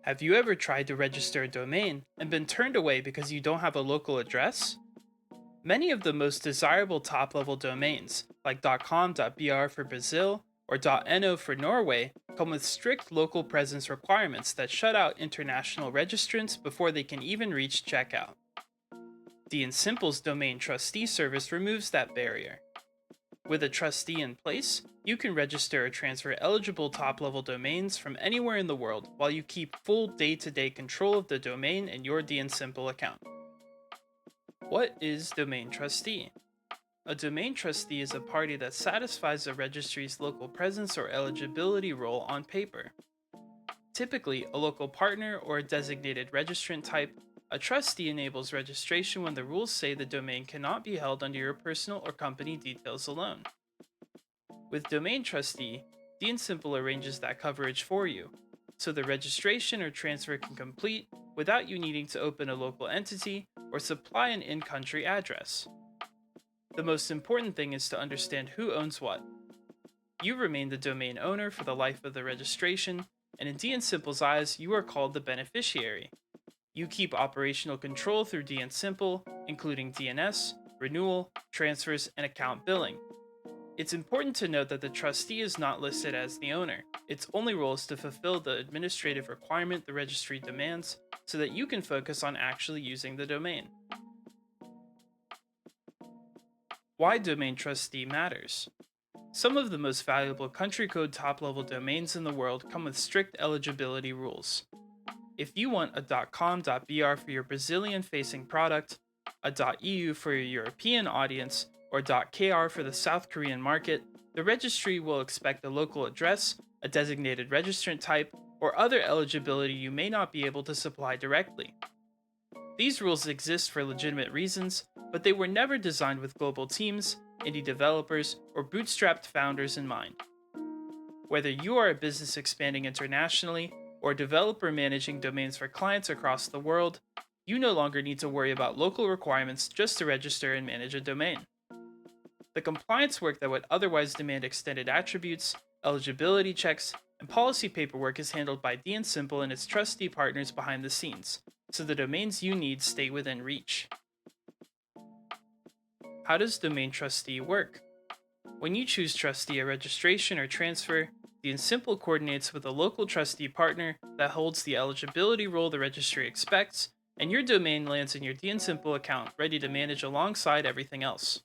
Have you ever tried to register a domain and been turned away because you don't have a local address? Many of the most desirable top level domains, like .com.br for Brazil or .no for Norway, come with strict local presence requirements that shut out international registrants before they can even reach checkout. DNSimple's Domain Trustee service removes that barrier. With a trustee in place, you can register or transfer eligible top level domains from anywhere in the world while you keep full day to day control of the domain in your DNSimple account. What is Domain Trustee? A domain trustee is a party that satisfies a registry's local presence or eligibility role on paper. Typically, a local partner or a designated registrant type, a trustee enables registration when the rules say the domain cannot be held under your personal or company details alone. With Domain Trustee, DNSimple arranges that coverage for you, so the registration or transfer can complete without you needing to open a local entity or supply an in-country address. The most important thing is to understand who owns what. You remain the domain owner for the life of the registration, and in DNSimple's eyes, you are called the beneficiary. You keep operational control through DNSimple, including DNS, renewal, transfers, and account billing. It's important to note that the trustee is not listed as the owner. Its only role is to fulfill the administrative requirement the registry demands so that you can focus on actually using the domain. Why Domain Trustee matters. Some of the most valuable country code top level domains in the world come with strict eligibility rules. If you want a .com.br for your Brazilian facing product, a .eu for your European audience, or .kr for the South Korean market, the registry will expect a local address, a designated registrant type, or other eligibility you may not be able to supply directly. These rules exist for legitimate reasons, but they were never designed with global teams, indie developers, or bootstrapped founders in mind. Whether you are a business expanding internationally or a developer managing domains for clients across the world, you no longer need to worry about local requirements just to register and manage a domain. The compliance work that would otherwise demand extended attributes, eligibility checks, and policy paperwork is handled by DNSimple and its trustee partners behind the scenes, so the domains you need stay within reach. How does Domain Trustee work? When you choose trustee a registration or transfer, DNSimple coordinates with a local trustee partner that holds the eligibility role the registry expects, and your domain lands in your DNSimple account ready to manage alongside everything else.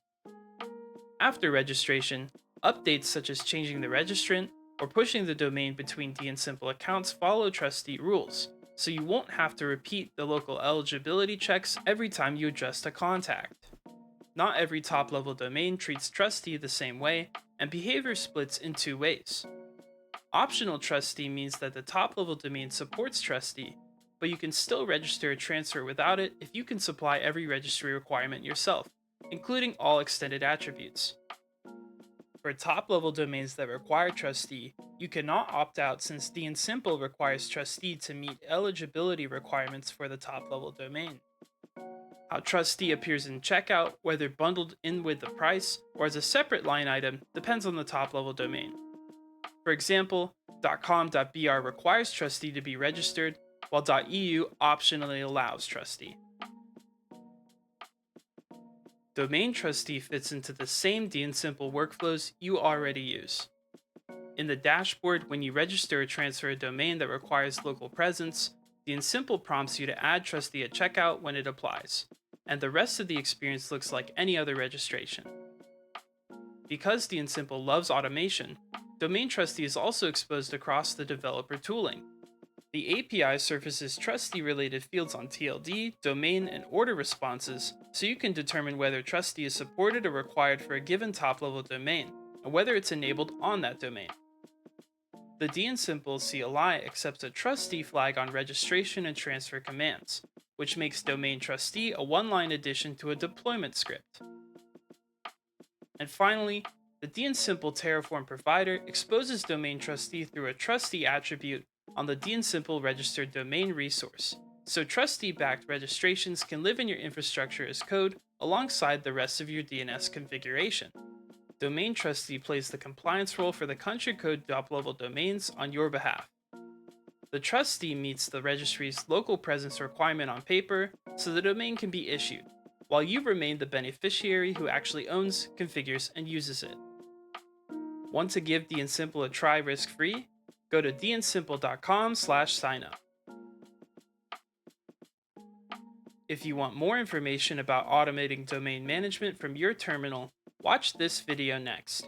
After registration, updates such as changing the registrant or pushing the domain between DNSimple accounts follow trustee rules, so you won't have to repeat the local eligibility checks every time you adjust a contact. Not every top-level domain treats trustee the same way, and behavior splits in two ways. Optional trustee means that the top-level domain supports trustee, but you can still register a transfer without it if you can supply every registry requirement yourself, including all extended attributes. For top-level domains that require trustee, you cannot opt out since DNSimple requires trustee to meet eligibility requirements for the top-level domain. How trustee appears in checkout, whether bundled in with the price or as a separate line item, depends on the top-level domain. For example, .com.br requires trustee to be registered, while .eu optionally allows trustee. Domain Trustee fits into the same DNSimple workflows you already use. In the dashboard, when you register or transfer a domain that requires local presence, DNSimple prompts you to add trustee at checkout when it applies, and the rest of the experience looks like any other registration. Because DNSimple loves automation, Domain Trustee is also exposed across the developer tooling. The API surfaces trustee-related fields on TLD, domain, and order responses, so you can determine whether trustee is supported or required for a given top-level domain, and whether it's enabled on that domain. The DNSimple CLI accepts a trustee flag on registration and transfer commands, which makes Domain Trustee a one-line addition to a deployment script. And finally, the DNSimple Terraform provider exposes Domain Trustee through a trustee attribute on the DNSimple registered domain resource, so trustee-backed registrations can live in your infrastructure as code alongside the rest of your DNS configuration. Domain Trustee plays the compliance role for the country code top-level domains on your behalf. The trustee meets the registry's local presence requirement on paper, so the domain can be issued, while you remain the beneficiary who actually owns, configures, and uses it. Want to give DNSimple a try risk-free? Go to dnsimple.com/signup. If you want more information about automating domain management from your terminal, watch this video next.